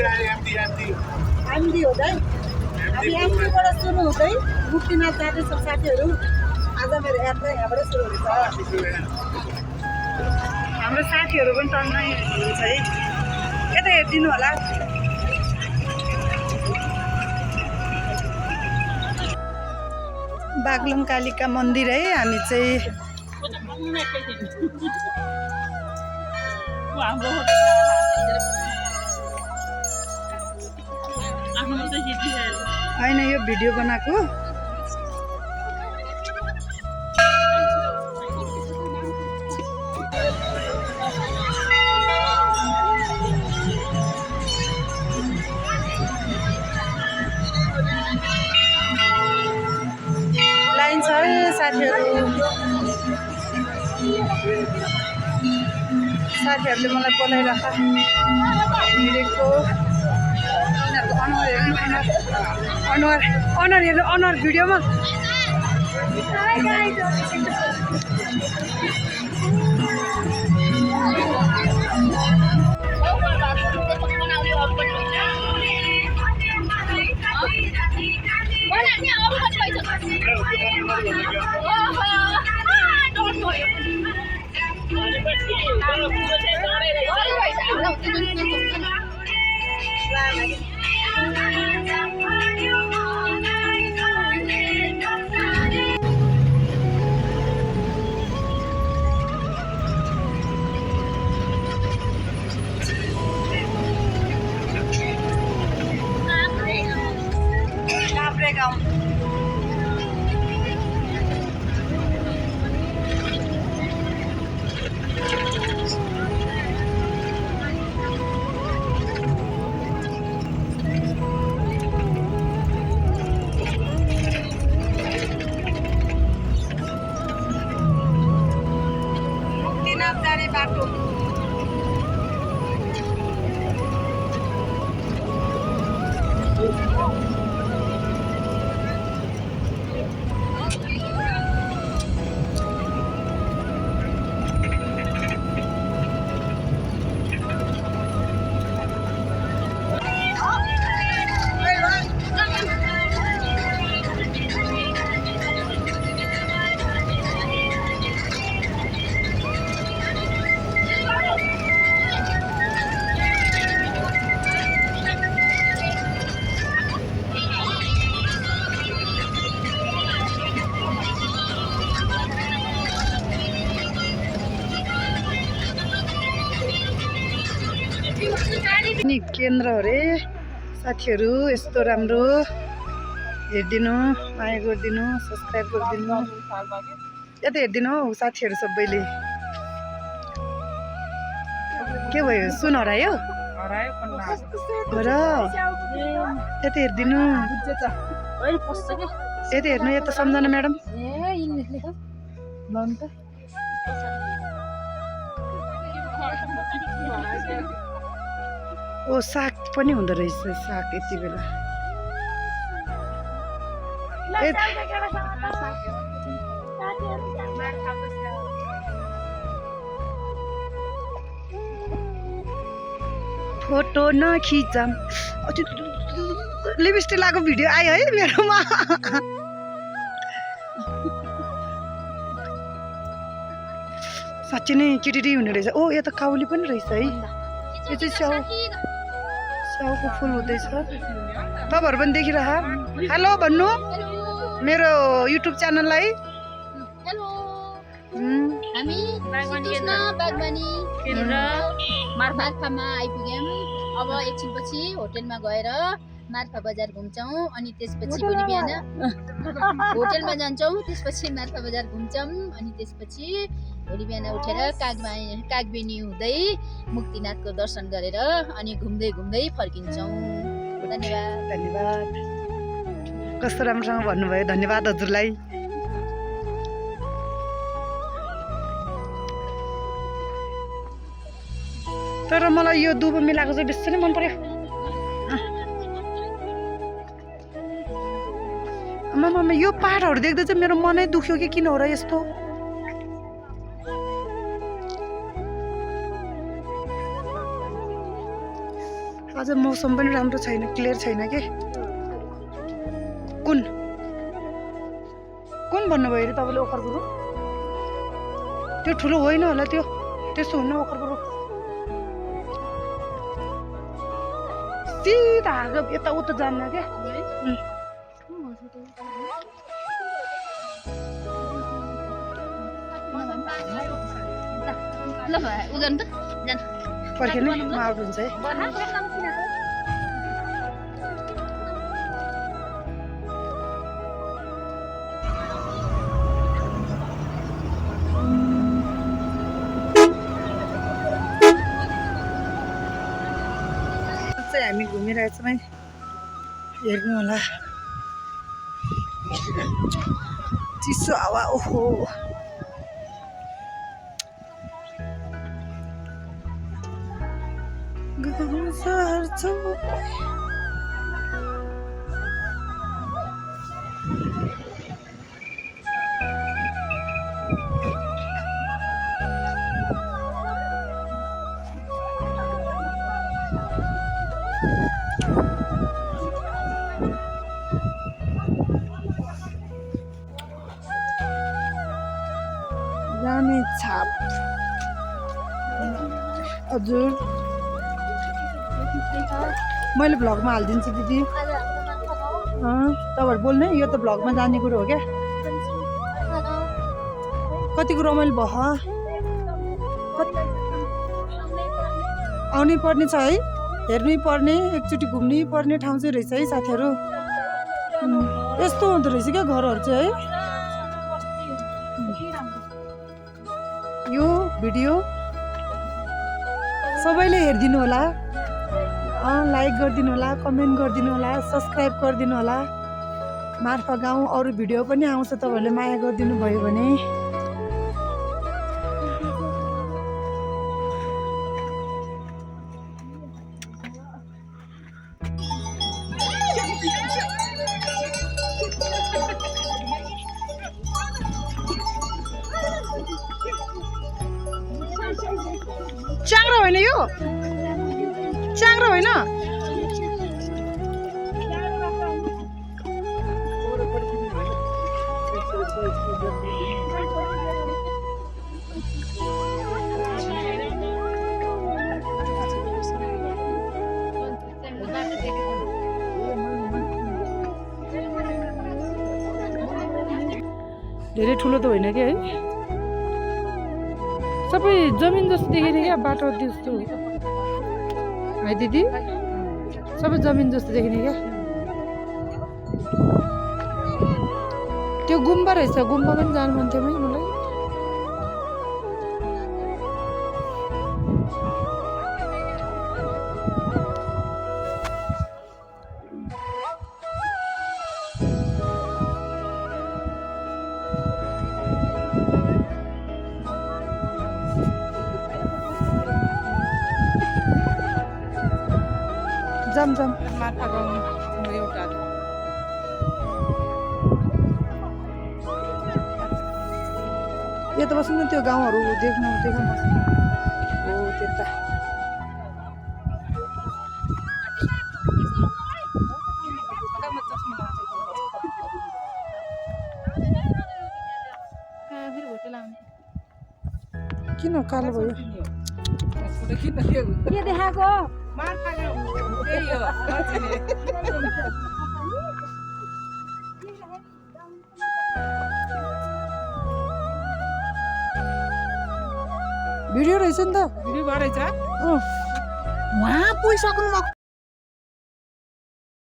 MD हुँदै हामी एमडीबाट सुरु हुँदै मुक्तिनाथ जाँदैछौँ साथीहरू। आज मेरो यात्रा यहाँबाट सुरु हुन्छ। हाम्रो साथीहरू पनि टन्नै हुनुहुन्छ है, यता हेरिदिनु होला। बागलुङ कालिका मन्दिर है। हामी चाहिँ होइन यो भिडियो बनाएको। लाइन छ है साथीहरूले मलाई बोलाइराख हिँडेको। अनुहार हेर्नु, अनुहार भिडियोमा। बाटो केन्द्र हो रे साथीहरू। यस्तो राम्रो हेरिदिनु, माया गरिदिनु, सब्सक्राइब गरिदिनु। यता हेरिदिनु हौ साथीहरू सबैले। के भयो, सुन हरायो र यता हेरिदिनु। यता हेर्नु, यता सम्झना म्याडम। ओ साग पनि हुँदो रहेछ, साग यति बेला। फोटो नखिचम। लिपस्टिक लगाएको भिडियो आयो है मेरोमा। साँच्चै नै चिटिटी हुने रहेछ। ओ यो त काउली पनि रहेछ है। यो चाहिँ स्याउको फुल हुँदैछ। तपाईँहरू पनि देखिरह। हेलो भन्नु मेरो युट्युब च्यानललाई। हामी बागवानी मार्फामा आइपुग्यौँ। अब एकछिनपछि होटेलमा गएर मार्फा बजार घुम्छौँ, अनि त्यसपछि भोलि बिहान होटेलमा जान्छौँ, त्यसपछि मार्फा बजार घुम्छौँ, अनि त्यसपछि भोलि बिहान उठेर कागबेनी हुँदै मुक्तिनाथको दर्शन गरेर अनि घुम्दै घुम्दै फर्किन्छौँ। धन्यवाद। धन्यवाद। कस्तो राम्रोसँग भन्नुभयो, धन्यवाद हजुरलाई। तर मलाई यो दुबो मिलाएको चाहिँ बेसी नै मन पर्यो। आमामा यो पाहाडहरू देख्दा चाहिँ मेरो मनै दुख्यो कि किन हो र यस्तो। आज मौसम पनि राम्रो छैन, क्लियर छैन के। कुन कुन भन्नुभयो अरे तपाईँले ओखर गुरु? त्यो ठुलो होइन होला, त्यो त्यस्तो हुन्न ओखर गुरु। सिधा यताउता जान्न क्या। ल उ जानु त जान पर्खेन म आउट हुन्छ है। चाहिँ हामी घुमिरहेछौँ है, हेर्नु होला। चिसो हावा, ओहो रानी छाप हजुर मैले भ्लगमा हालिदिन्छु दिदी। तपाईँहरू बोल्ने यो त भ्लगमा जाने कुरो हो क्या। कतिको रमाइलो भयो, आउनै पर्ने छ है, हेर्नै पर्ने, एकचोटि घुम्नै पर्ने ठाउँ चाहिँ रहेछ है साथीहरू। यस्तो हुँदो रहेछ क्या घरहरू चाहिँ है। यो भिडियो सबैले हेरिदिनु होला, लाइक गरिदिनु होला, कमेन्ट गरिदिनु होला, सब्सक्राइब गरिदिनु होला। मार्फा गाउँ अरू भिडियो पनि आउँछ, तपाईँहरूले माया गरिदिनु भयो भने। च्याङ्ग्रो होइन यो, च्याङ्ग्रो होइन। धेरै ठुलो त होइन कि है, सबै जमिन जस्तो देखिने क्या, बाटो त्यस्तो है दिदी, सबै जमिन जस्तो देखिने क्या। त्यो गुम्बा रहेछ, गुम्बा पनि जानु मन थियो मलाई। जाम जाम मार्फा गाउँ एउटा यता बस्नु न, त्यो गाउँहरू देख्नु हो त्यता। किन कालो भयो? के देखाएको? मार्फा गाउँ त्यही हो। भिडियो रहेछ नि त, भिडियो भएछ। उहाँ पुगिसक्नु भएको